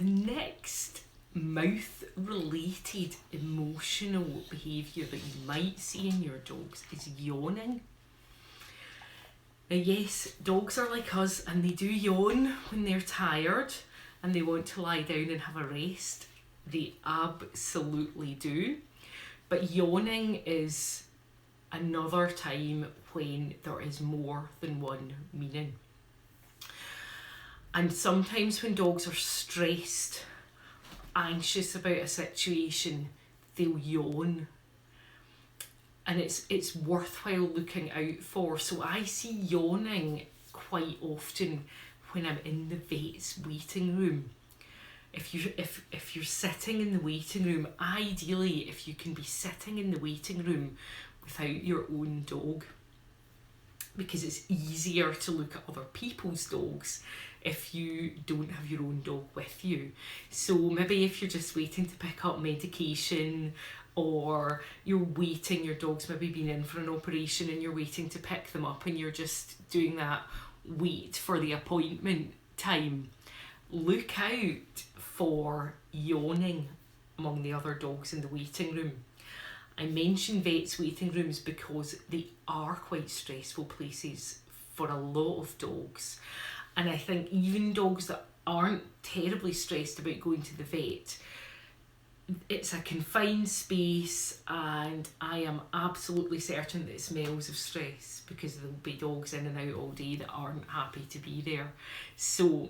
The next mouth-related emotional behaviour that you might see in your dogs is yawning. Now yes, dogs are like us and they do yawn when they're tired and they want to lie down and have a rest. They absolutely do. But yawning is another time when there is more than one meaning. And sometimes when dogs are stressed, anxious about a situation, they'll yawn. And it's worthwhile looking out for. So I see yawning quite often when I'm in the vet's waiting room. If you're sitting in the waiting room, ideally if you can be sitting in the waiting room without your own dog, because it's easier to look at other people's dogs if you don't have your own dog with you. So maybe if you're just waiting to pick up medication, or you're waiting, your dog's maybe been in for an operation and you're waiting to pick them up and you're just doing that wait for the appointment time, look out for yawning among the other dogs in the waiting room. I mention vets' waiting rooms because they are quite stressful places for a lot of dogs. And I think even dogs that aren't terribly stressed about going to the vet, it's a confined space, and I am absolutely certain that it smells of stress because there'll be dogs in and out all day that aren't happy to be there. So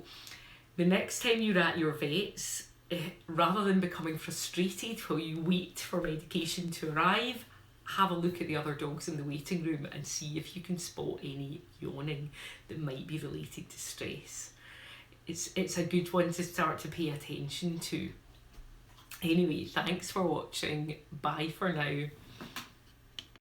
the next time you're at your vet's, rather than becoming frustrated while you wait for medication to arrive, have a look at the other dogs in the waiting room and see if you can spot any yawning that might be related to stress. It's a good one to start to pay attention to. Anyway, thanks for watching. Bye for now.